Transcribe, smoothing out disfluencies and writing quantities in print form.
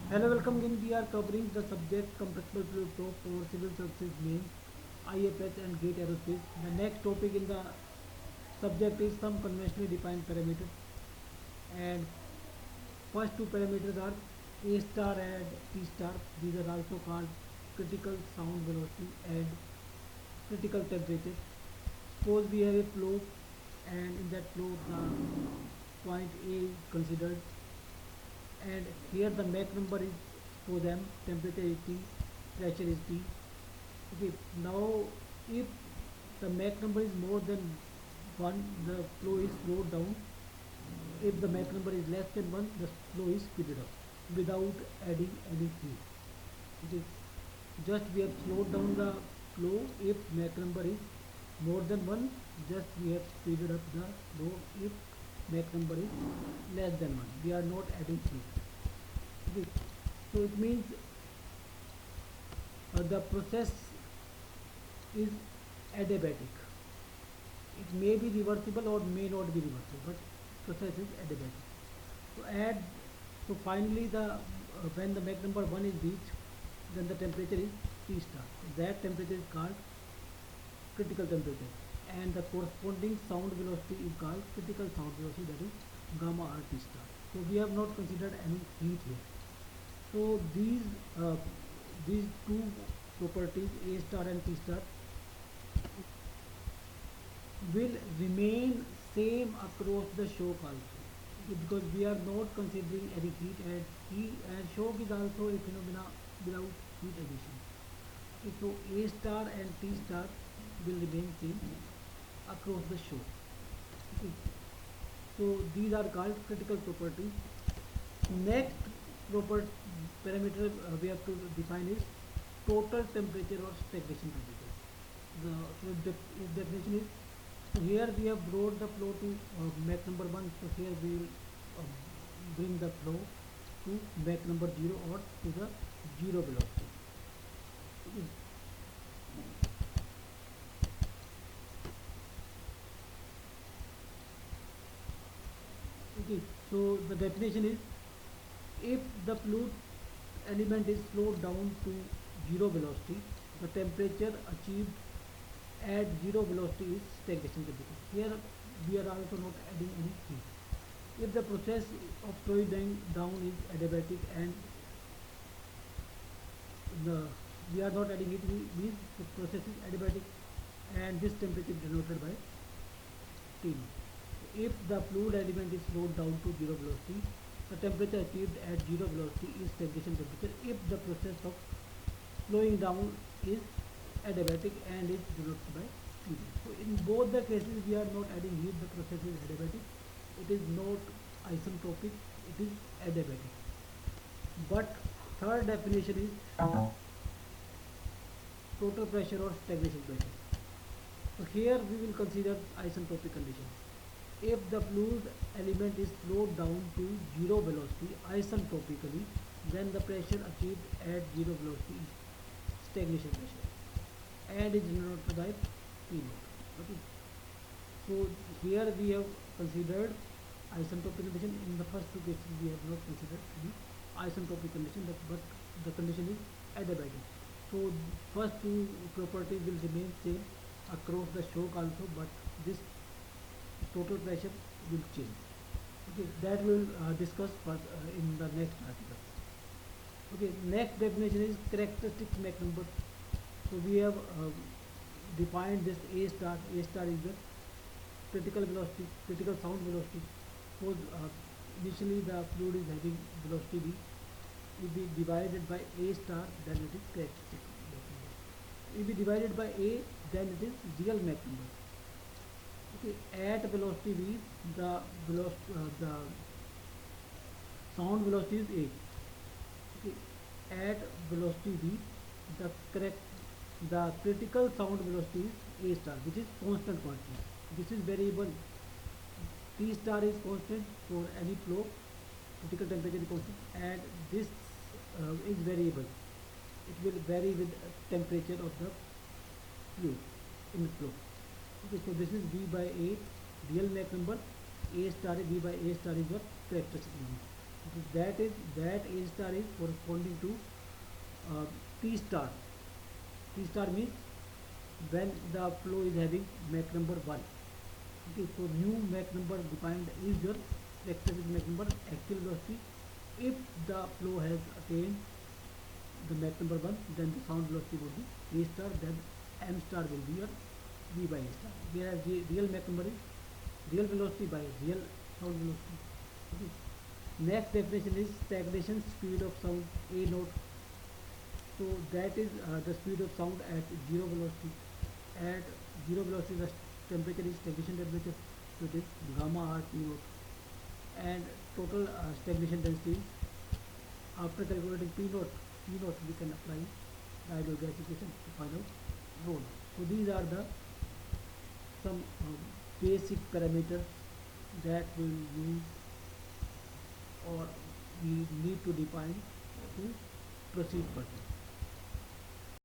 Hello, welcome again. We are covering the subject compressible fluid flow for civil services main, IFS and GATE aerospace. The next topic in the subject is some conventionally defined parameters. And first two parameters are A star and T star. These are also called critical sound velocity and critical temperature. Suppose we have a flow, and in that flow the point A is considered, and here the Mach number is for them, temperature is T, pressure is T. Okay, now if the Mach number is more than 1, the flow is slowed down. If the Mach number is less than 1, the flow is speeded up without adding any heat. Okay, just we have slowed down the flow. If Mach number is more than 1, just we have speeded up the flow if Mach number is less than 1. We are not adding heat. Okay, so it means the process is adiabatic. It may be reversible or may not be reversible, but process is adiabatic. So add, so finally the when the Mach number 1 is reached, then the temperature is T star. So that temperature is called critical temperature, and the corresponding sound velocity is called critical sound velocity, that is gamma r T star. So we have not considered any heat here. So these two properties, A star and T star, will remain same across the shock also, because we are not considering any heat, and shock is also a phenomena without heat addition. Okay, so A star and T star will remain same across the shock. Okay, so these are called critical properties. Next proper parameter we have to define is total temperature or stagnation temperature. The so definition is, so here we have brought the flow to Mach number 1. So here we will bring the flow to Mach number 0 or to the zero velocity. Okay. Okay. So the definition is, if the fluid element is slowed down to zero velocity, the temperature achieved at zero velocity is stagnation temperature. Here we are also not adding any heat. If the process of slowing down is adiabatic and the we are not adding heat, means the process is adiabatic, and this temperature is denoted by T. If the fluid element is slowed down to zero velocity, the temperature achieved at zero velocity is stagnation temperature. If the process of slowing down is adiabatic and is denoted by Td. So in both the cases we are not adding heat, the process is adiabatic. It is not isentropic, it is adiabatic. But third definition is total pressure or stagnation pressure. So here we will consider isentropic condition. If the fluid element is slowed down to zero velocity isentropically, then the pressure achieved at zero velocity is stagnation pressure and is denoted by P naught. Okay. So here we have considered isentropic condition. In the first two cases we have not considered the isentropic condition, but the condition is adiabatic. So first two properties will remain same across the shock also, but this total pressure will change. Okay, that will discuss in the next article. Okay, next definition is characteristic Mach number. So we have defined this A star. A star is the critical velocity, critical sound velocity. Suppose initially the fluid is having velocity v, will be divided by A star, then it is characteristic Mach number. If we divided by A, then it is real Mach number. Okay, at velocity v, the sound velocity is A. Okay, at velocity v, the correct the critical sound velocity is A star, which is constant quantity. This is variable. T star is constant for any flow, critical temperature is constant, and this is variable. It will vary with temperature of the fluid in flow. Okay, so this is V by A, real Mach number. A star is V by A star is what? Characteristic number. So that A star is corresponding to T star. T star means when the flow is having Mach number 1. Okay, so new Mach number defined is your characteristic Mach number actual velocity. If the flow has attained the Mach number 1, then the sound velocity would be A star, then M star will be your V by A star. Whereas the real Mach number is real velocity by real sound velocity. Okay. Next definition is stagnation speed of sound A naught. So that is the speed of sound at zero velocity. At zero velocity, the temperature is stagnation temperature, so it is gamma R T naught. And total stagnation density, after calculating P naught we can apply the ideal gas equation to find out rho naught. So these are the some basic parameters that we will use or we need to define to proceed further.